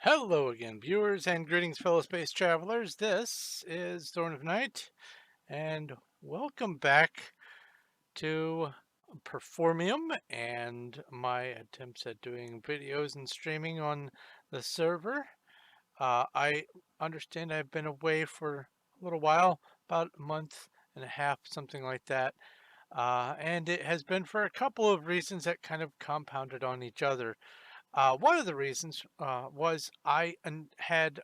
Hello again, viewers, and greetings, fellow space travelers. This is Thorn of Night, and welcome back to Performium and my attempts at doing videos and streaming on the server. I understand I've been away for a little while, about a month and a half, something like that. And it has been for a couple of reasons that kind of compounded on each other. One of the reasons was had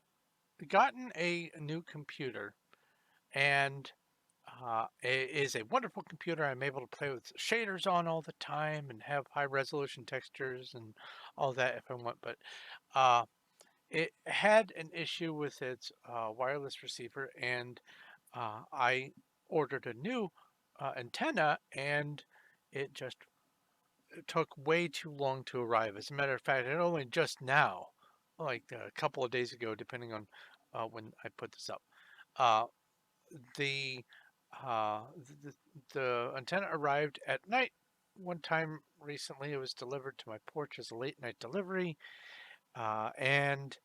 gotten a new computer, and it is a wonderful computer. I'm able to play with shaders on all the time and have high resolution textures and all that if I want. But uh, it had an issue with its wireless receiver, and I ordered a new antenna, and it just took way too long to arrive. As a matter of fact, it only just now, like a couple of days ago, depending on when I put this up. Uh, the, uh, the the antenna arrived at night. One time recently, it was delivered to my porch as a late night delivery, and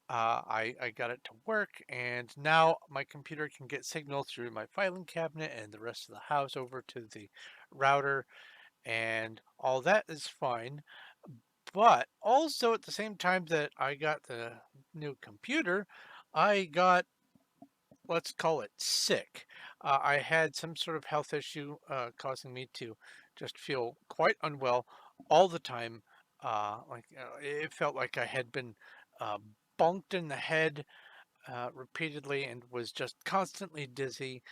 I got it to work. And now my computer can get signal through my filing cabinet and the rest of the house over to the router, and all that is fine. But also at the same time that I got the new computer, I got, let's call it, sick. I had some sort of health issue causing me to just feel quite unwell all the time. It felt like I had been uh, bonked in the head repeatedly and was just constantly dizzy.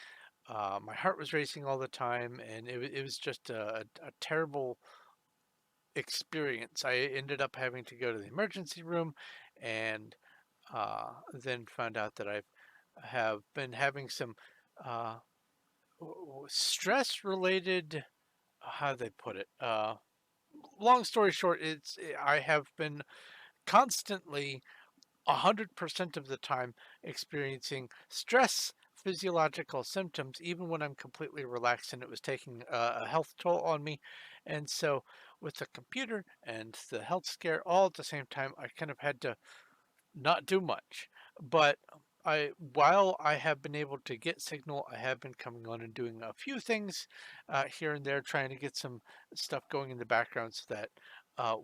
My heart was racing all the time, and it was just a terrible experience. I ended up having to go to the emergency room, and then found out that have been having some uh, stress related. How do they put it? Long story short, I have been constantly 100% of the time experiencing stress physiological symptoms, even when I'm completely relaxed, and it was taking a health toll on me. And so, with the computer and the health scare all at the same time, I kind of had to not do much. But while I have been able to get signal, I have been coming on and doing a few things here and there, trying to get some stuff going in the background so that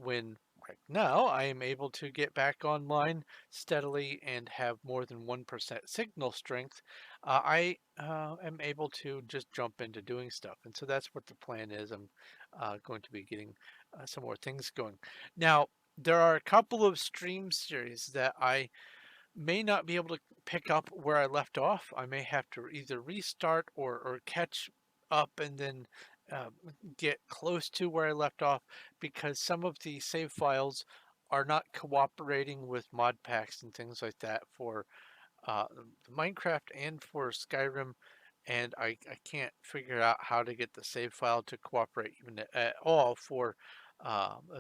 when, like now, I am able to get back online steadily and have more than 1% signal strength, I am able to just jump into doing stuff. And so that's what the plan is. I'm going to be getting some more things going. Now, there are a couple of stream series that I may not be able to pick up where I left off. I may have to either restart or catch up and then uh, get close to where I left off, because some of the save files are not cooperating with mod packs and things like that for uh, Minecraft and for Skyrim. And I can't figure out how to get the save file to cooperate even at all for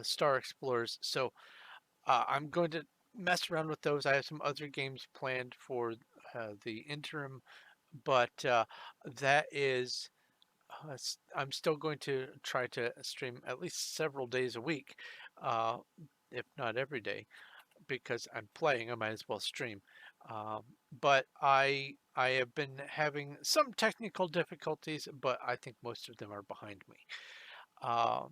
Star Explorers. So I'm going to mess around with those. I have some other games planned for the interim, but that is, I'm still going to try to stream at least several days a week, uh, if not every day, because I'm playing. I might as well stream. Um, but I have been having some technical difficulties, but I think most of them are behind me. Um,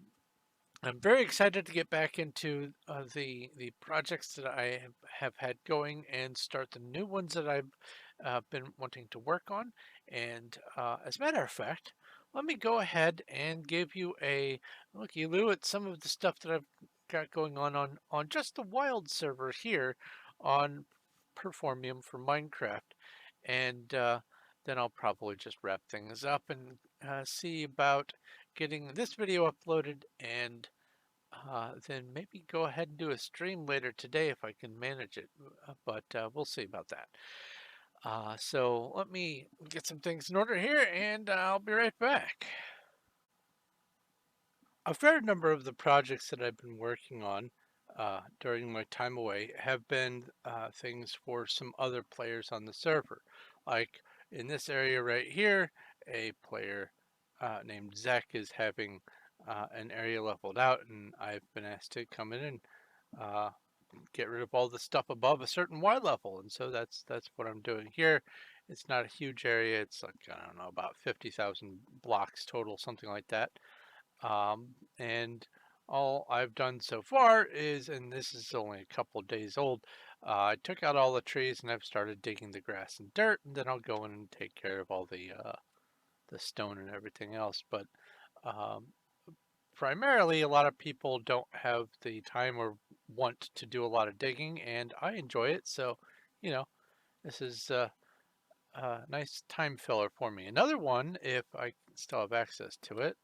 I'm very excited to get back into the projects that I have had going and start the new ones that I've been wanting to work on. And as a matter of fact, let me go ahead and give you a looky-loo at some of the stuff that I've got going on just the wild server here on Performium for Minecraft. And then I'll probably just wrap things up and see about getting this video uploaded, and then maybe go ahead and do a stream later today if I can manage it. But we'll see about that. So let me get some things in order here, and I'll be right back. A fair number of the projects that I've been working on during my time away have been things for some other players on the server. Like in this area right here, a player named Zach is having an area leveled out, and I've been asked to come in and get rid of all the stuff above a certain Y level, and so that's what I'm doing here. It's not a huge area. It's like, I don't know, about 50,000 blocks total, something like that. And all I've done so far is, and this is only a couple of days old, I took out all the trees and I've started digging the grass and dirt, and then I'll go in and take care of all the stone and everything else. But um, primarily, a lot of people don't have the time or want to do a lot of digging, and I enjoy it. So, you know, this is a nice time filler for me. Another one, if I still have access to it.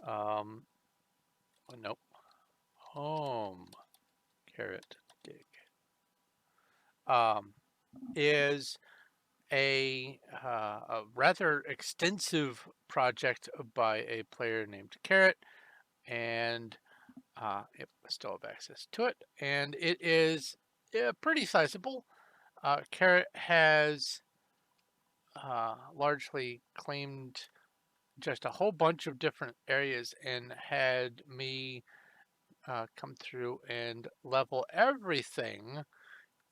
Um, nope. Home carrot dig um, is a rather extensive project by a player named Carrot, and yep, I still have access to it, and it is pretty sizable. Carrot has largely claimed just a whole bunch of different areas and had me come through and level everything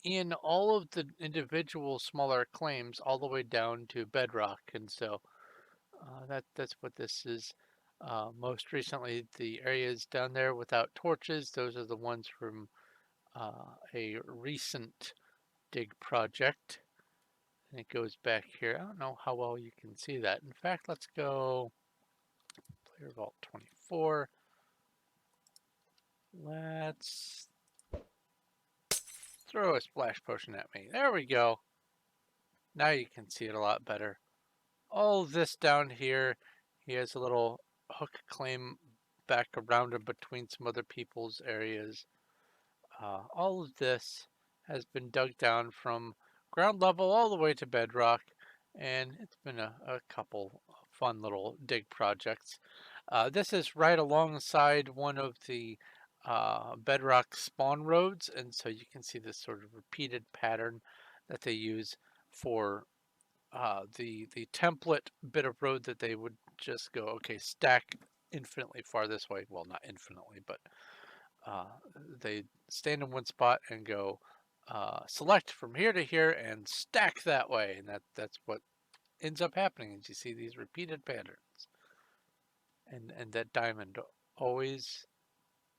in all of the individual smaller claims all the way down to bedrock. And so that's what this is. Most recently, the areas down there without torches, those are the ones from a recent dig project. And it goes back here. I don't know how well you can see that. In fact, let's go Player Vault 24. Let's throw a splash potion at me. There we go. Now you can see it a lot better. All this down here, he has a little hook claim back around him between some other people's areas. All of this has been dug down from ground level all the way to bedrock, and it's been a couple fun little dig projects. This is right alongside one of the bedrock spawn roads, and so you can see this sort of repeated pattern that they use for the template bit of road that they would just go, okay, stack infinitely far this way. Well, not infinitely, but uh, they stand in one spot and go select from here to here and stack that way, and that's what ends up happening. Is you see these repeated patterns, and that diamond always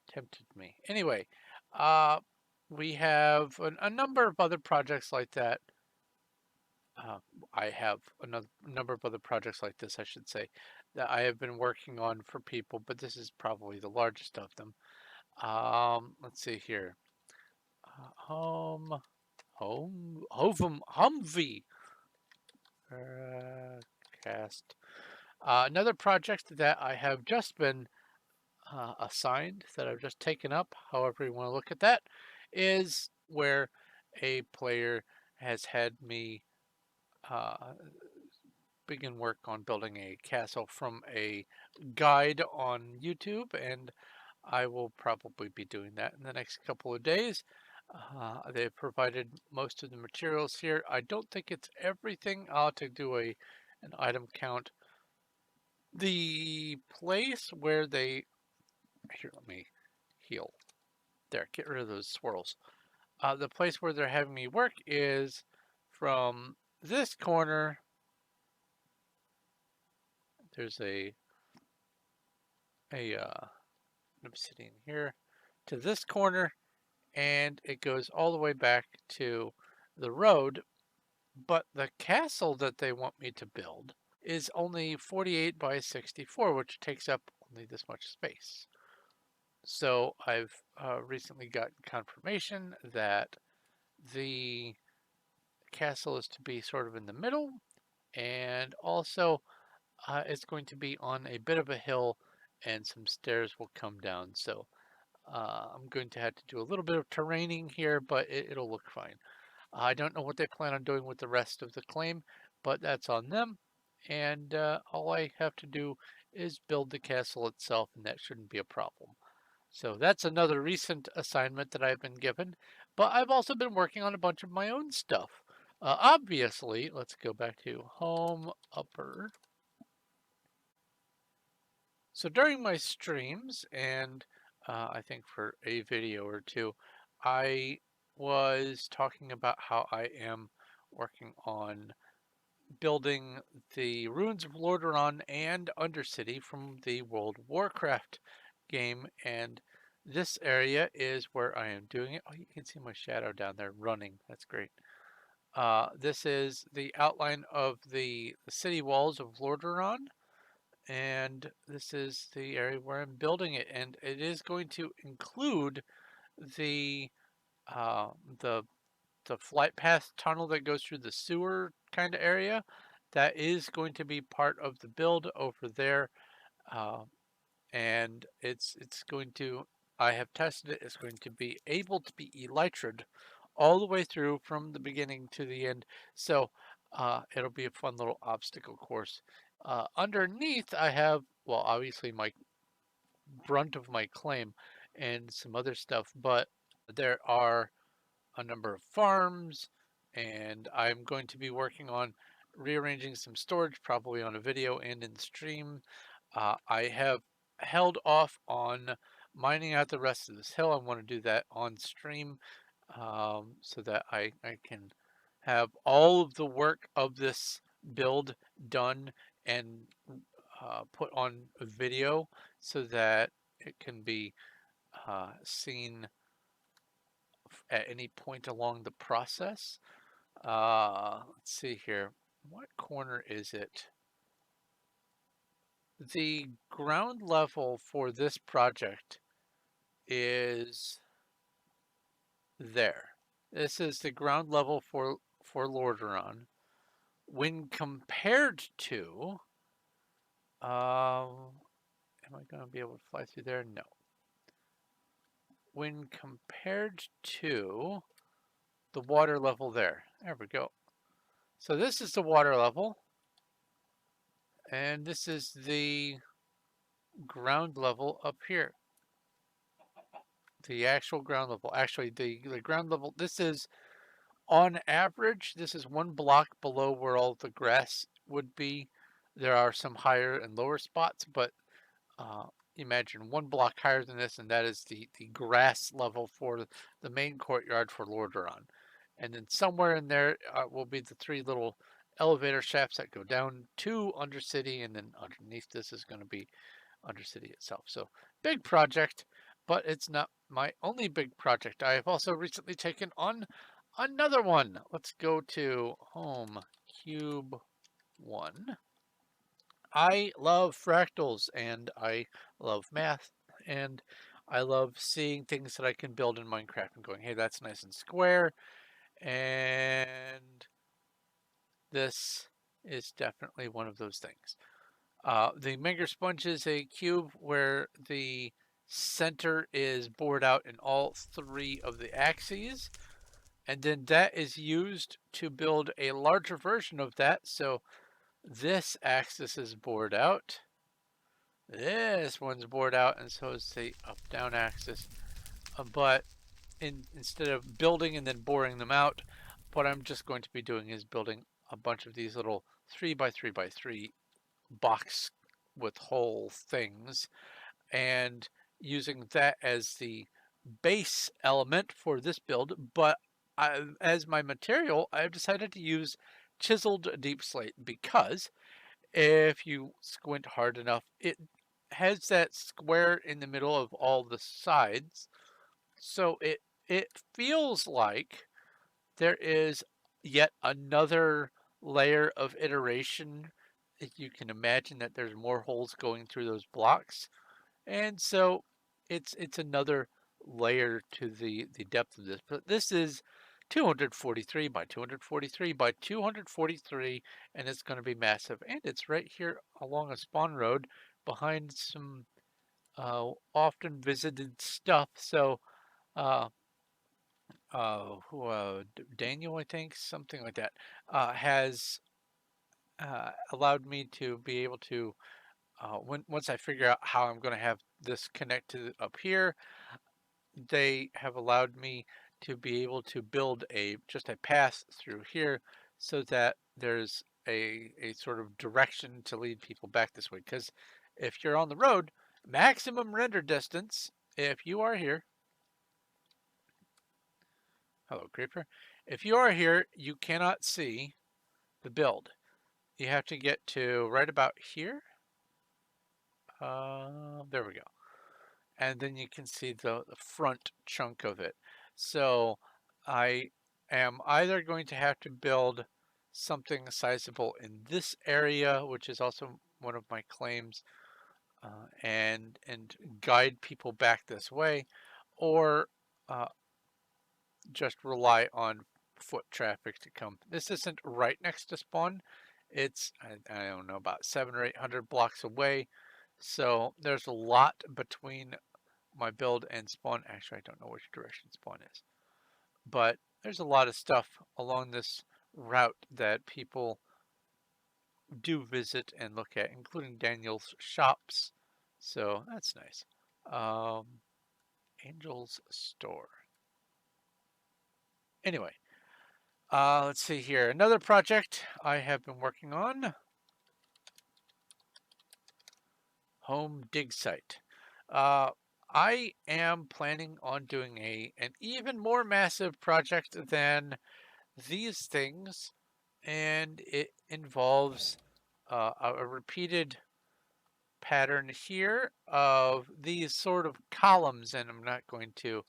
tempted me. Anyway, uh, we have a number of other projects like that. Uh, I have another number of other projects like this, I should say, that I have been working on for people, but this is probably the largest of them. Let's see here. Humvee. Cast. Another project that I have just been assigned, that I've just taken up, however you want to look at that, is where a player has had me uh, begin work on building a castle from a guide on YouTube, and I will probably be doing that in the next couple of days. They've provided most of the materials here. I don't think it's everything. I'll have to do an item count. The place where they here, let me heal. There, get rid of those swirls. The place where they're having me work is from this corner. There's a obsidian here to this corner, and it goes all the way back to the road. But the castle that they want me to build is only 48 by 64, which takes up only this much space. So I've recently got confirmation that the castle is to be sort of in the middle, and also it's going to be on a bit of a hill, and some stairs will come down. So I'm going to have to do a little bit of terraining here, but it'll look fine. I don't know what they plan on doing with the rest of the claim, but that's on them. And all I have to do is build the castle itself, and that shouldn't be a problem. So that's another recent assignment that I've been given. But I've also been working on a bunch of my own stuff. Obviously, let's go back to home upper. So during my streams, and I think for a video or two, I was talking about how I am working on building the ruins of Lordaeron and Undercity from the World of Warcraft game, and this area is where I am doing it. Oh, you can see my shadow down there running. That's great. This is the outline of the city walls of Lordaeron, and this is the area where I'm building it, and it is going to include the uh, the the flight path tunnel that goes through the sewer kind of area. That is going to be part of the build over there, uh, and it's going to. I have tested it. It's going to be able to be elytra'd all the way through from the beginning to the end. So it'll be a fun little obstacle course. Underneath, I have, well, obviously my brunt of my claim and some other stuff, but there are a number of farms, and I'm going to be working on rearranging some storage, probably on a video and in stream. I have held off on mining out the rest of this hill. I want to do that on stream, so that I can have all of the work of this build done and put on a video so that it can be seen at any point along the process. Let's see here. What corner is it? The ground level for this project is there. This is the ground level for Lordaeron. When compared to, am I going to be able to fly through there? No. When compared to the water level there. There we go. So this is the water level, and this is the ground level up here. The actual ground level. Actually, the ground level, this is on average, this is one block below where all the grass would be. There are some higher and lower spots, but uh, imagine one block higher than this, and that is the grass level for the main courtyard for Lordaeron. And then somewhere in there will be the three little elevator shafts that go down to Undercity, and then underneath this is going to be Undercity itself. So big project, but it's not my only big project. I have also recently taken on another one. Let's go to Home Cube 1. I love fractals and I love math and I love seeing things that I can build in Minecraft and going, hey, that's nice and square. And this is definitely one of those things. The Mega Sponge is a cube where the center is bored out in all three of the axes, and then that is used to build a larger version of that. So this axis is bored out, this one's bored out, and so is the up-down axis. But instead of building and then boring them out, what I'm just going to be doing is building a bunch of these little 3x3x3 box with hole things and using that as the base element for this build. But as my material, I've decided to use chiseled deep slate because if you squint hard enough, it has that square in the middle of all the sides. So it feels like there is yet another layer of iteration. If you can imagine that there's more holes going through those blocks. And so it's another layer to the depth of this. But this is 243 by 243 by 243, and it's going to be massive. And it's right here along a spawn road behind some often visited stuff. So uh, Daniel, I think, something like that, has allowed me to be able to, once I figure out how I'm going to have this connect to up here, they have allowed me to be able to build just a path through here so that there's a sort of direction to lead people back this way. Because if you're on the road, maximum render distance, if you are here, Hello, Creeper. If you are here, you cannot see the build. You have to get to right about here. There we go. And then you can see the front chunk of it. So I am either going to have to build something sizable in this area, which is also one of my claims, and guide people back this way, or uh, just rely on foot traffic to come. This isn't right next to spawn. It's I don't know, about 700 or 800 blocks away. So there's a lot between my build and spawn. Actually, I don't know which direction spawn is, but there's a lot of stuff along this route that people do visit and look at, including Daniel's shops. So that's nice. Um, Angel's store. Anyway, let's see here. Another project I have been working on. Home dig site. Uh, I am planning on doing an even more massive project than these things, and it involves a repeated pattern here of these sort of columns, and I'm not going to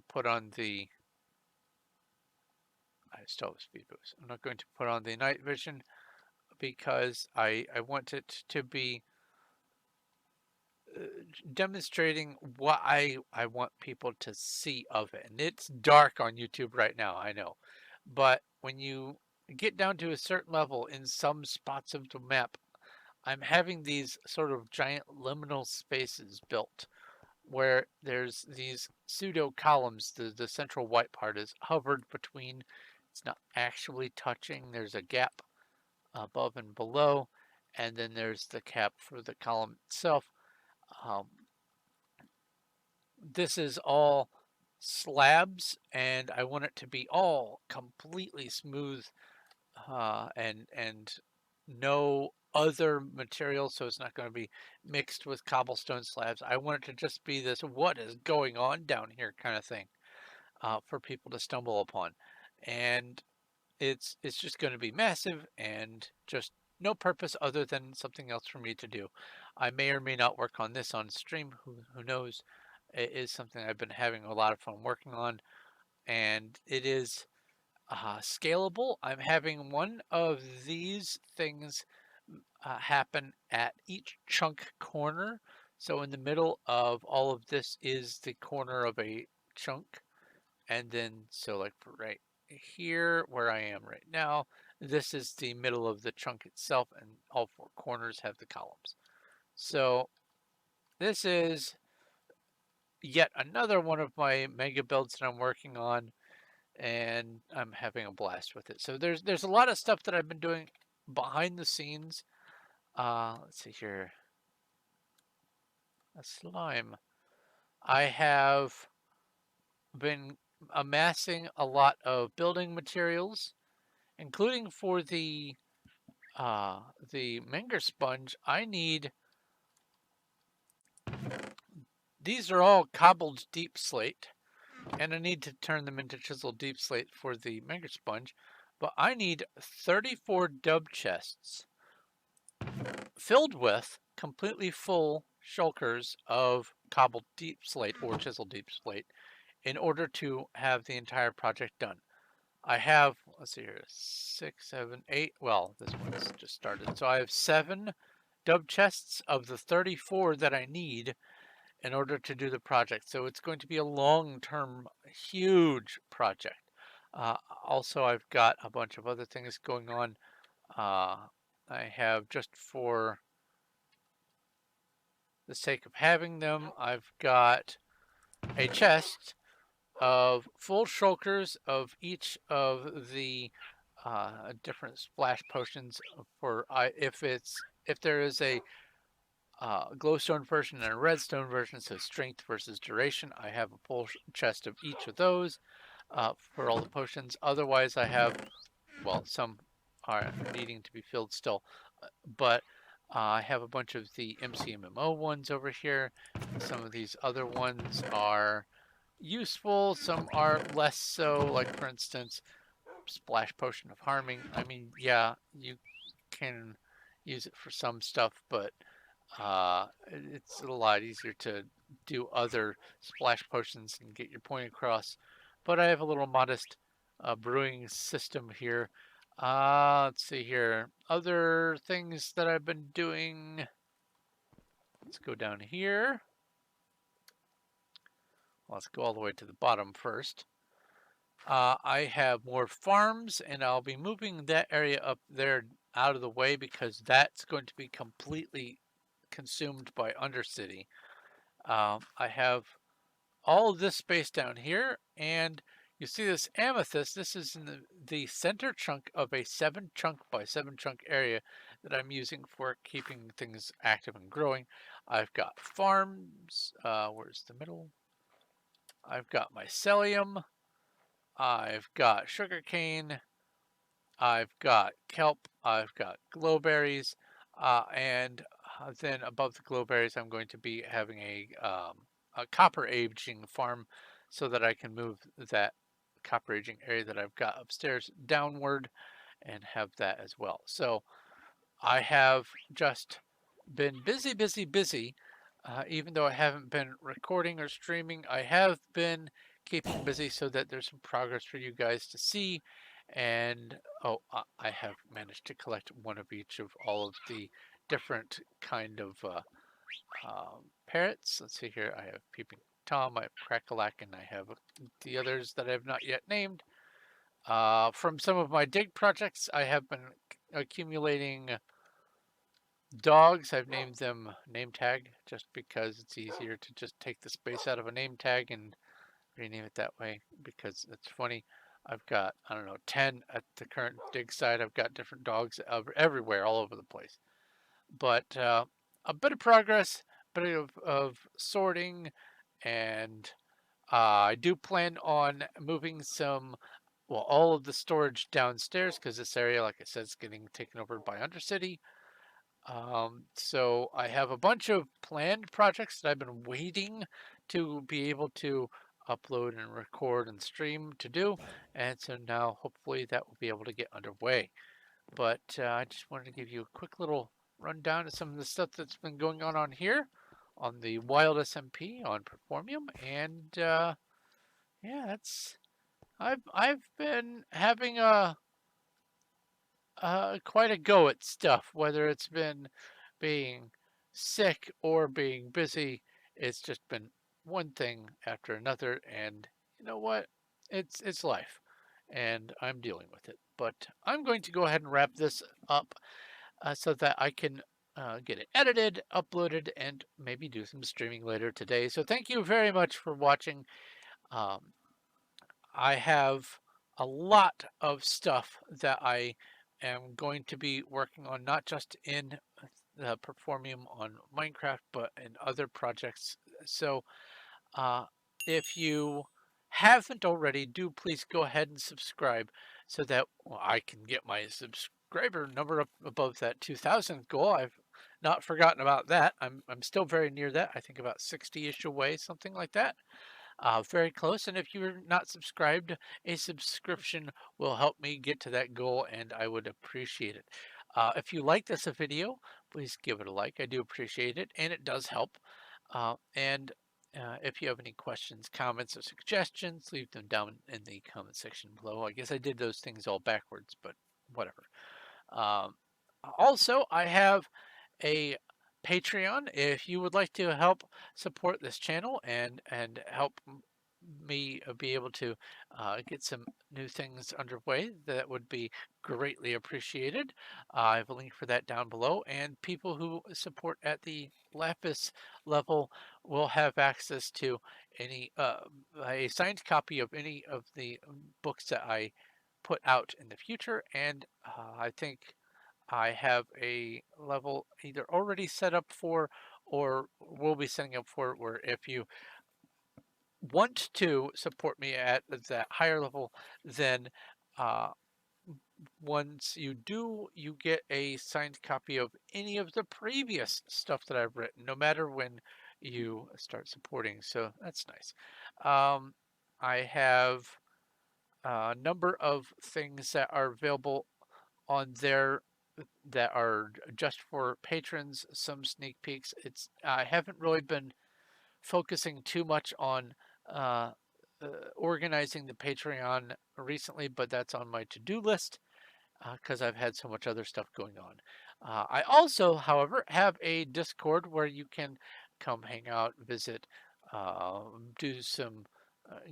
put on the I still have speed boost. I'm not going to put on the night vision because I want it to be demonstrating what I want people to see of it. And it's dark on YouTube right now, I know. But when you get down to a certain level in some spots of the map, I'm having these sort of giant liminal spaces built where there's these pseudo columns. The central white part is hovered between. It's not actually touching. There's a gap above and below, and then there's the cap for the column itself. Um, this is all slabs, and I want it to be all completely smooth and no other material, so it's not going to be mixed with cobblestone slabs. I want it to just be this what is going on down here kind of thing for people to stumble upon. And it's just going to be massive and just no purpose other than something else for me to do. I may or may not work on this on stream. Who knows? It is something I've been having a lot of fun working on, and it is scalable. I'm having one of these things happen at each chunk corner. So in the middle of all of this is the corner of a chunk. And then, so like for right here, where I am right now, this is the middle of the chunk itself, and all four corners have the columns. So this is yet another one of my mega builds that I'm working on, and I'm having a blast with it. So there's a lot of stuff that I've been doing behind the scenes. Let's see here. A slime. I have been amassing a lot of building materials, including for the Menger sponge. I need these are all cobbled deep slate, and I need to turn them into chiseled deep slate for the Menger sponge. But I need 34 dub chests filled with completely full shulkers of cobbled deep slate or chiseled deep slate in order to have the entire project done. I have, let's see here, 6, 7, 8. Well, this one's just started. So I have 7 dub chests of the 34 that I need in order to do the project. So it's going to be a long-term, huge project. Also, I've got a bunch of other things going on. I have, just for the sake of having them, I've got a chest of full shulkers of each of the different splash potions for if there is a glowstone version and a redstone version, so strength versus duration. I have a full chest of each of those for all the potions. Otherwise, I have, well, some are needing to be filled still, but I have a bunch of the MCMMO ones over here. Some of these other ones are useful, some are less so. Like for instance, Splash Potion of Harming. I mean, yeah, you can use it for some stuff, but it's a lot easier to do other splash potions and get your point across. But I have a little modest brewing system here. Let's see here. Other things that I've been doing. Let's go down here. Let's go all the way to the bottom first. I have more farms, and I'll be moving that area up there out of the way because that's going to be completely consumed by Undercity. I have all of this space down here, and you see this amethyst. This is in the center chunk of a 7 chunk by 7 chunk area that I'm using for keeping things active and growing. I've got farms. Where's the middle? I've got mycelium. I've got sugarcane. I've got kelp. I've got glowberries. And then above the glowberries, I'm going to be having a copper aging farm so that I can move that copper aging area that I've got upstairs downward and have that as well. So I have just been busy, busy, busy. Even though I haven't been recording or streaming, I have been keeping busy so that there's some progress for you guys to see. And oh, I have managed to collect one of each of all of the different kind of parrots. Let's see here. I have Peeping Tom, I have Crackalack, and I have the others that I have not yet named. From some of my dig projects, I have been accumulating dogs. I've named them name tag just because it's easier to just take the space out of a name tag and rename it that way because it's funny. I've got, I don't know, 10 at the current dig site. I've got different dogs everywhere, all over the place. But a bit of progress, a bit of sorting, and I do plan on moving well, all of the storage downstairs because this area, like I said, is getting taken over by Undercity. So I have a bunch of planned projects that I've been waiting to be able to upload and record and stream to do. And so now hopefully that will be able to get underway. But I just wanted to give you a quick little rundown of some of the stuff that's been going on here on the Wild SMP on Performium. And yeah, I've been having quite a go at stuff, whether it's been being sick or being busy. It's just been one thing after another, and you know what? It's life, and I'm dealing with it. But I'm going to go ahead and wrap this up so that I can get it edited, uploaded, and maybe do some streaming later today. So thank you very much for watching. Um, I have a lot of stuff that I am going to be working on, not just in the Performium on Minecraft, but in other projects. So uh, if you haven't already, do please go ahead and subscribe so that I can get my subscriber number up above that 2,000 goal. I've not forgotten about that. I'm still very near that. I think about 60-ish away, something like that. Very close. And if you're not subscribed, a subscription will help me get to that goal, and I would appreciate it. If you like this video, please give it a like. I do appreciate it, and it does help. And if you have any questions, comments, or suggestions, leave them down in the comment section below. I guess I did those things all backwards, but whatever. Um, Also, I have a Patreon. If you would like to help support this channel and help me be able to get some new things underway, that would be greatly appreciated. I have a link for that down below, and people who support at the Lapis level will have access to any a signed copy of any of the books that I put out in the future, and I think I have a level either already set up for or will be setting up for where if you want to support me at that higher level, then uh, once you do, you get a signed copy of any of the previous stuff that I've written, no matter when you start supporting. So that's nice. Um, I have a number of things that are available on there that are just for patrons, some sneak peeks. It's I haven't really been focusing too much on uh, organizing the Patreon recently, but that's on my to-do list because I've had so much other stuff going on. I also, however, have a Discord where you can come hang out, visit, do some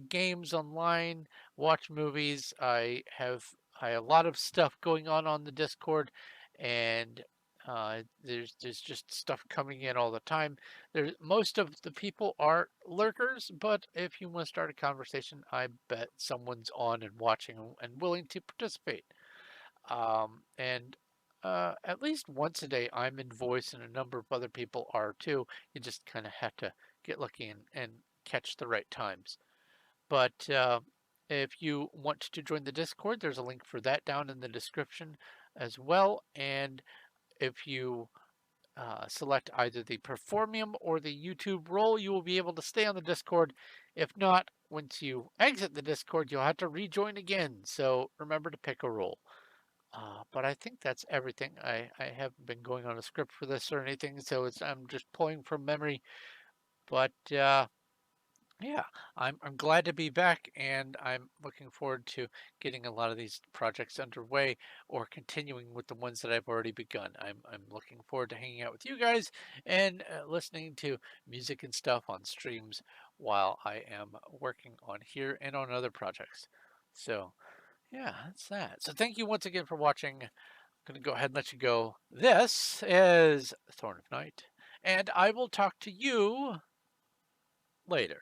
games online, watch movies. I have a lot of stuff going on the Discord, and there's just stuff coming in all the time. There's most of the people are lurkers, but if you want to start a conversation, I bet someone's on and watching and willing to participate. And at least once a day, I'm in voice, and a number of other people are too. You just kind of have to get lucky and catch the right times. But if you want to join the Discord, there's a link for that down in the description as well. And if you select either the Performium or the YouTube role, you will be able to stay on the Discord. If not, once you exit the Discord, you'll have to rejoin again. So remember to pick a role. But I think that's everything. I haven't been going on a script for this or anything, so I'm just pulling from memory. But yeah, I'm glad to be back, and I'm looking forward to getting a lot of these projects underway or continuing with the ones that I've already begun. I'm looking forward to hanging out with you guys and listening to music and stuff on streams while I am working on here and on other projects. So yeah, that's that. So thank you once again for watching. Going to go ahead and let you go. This is Thorn of Night, and I will talk to you later.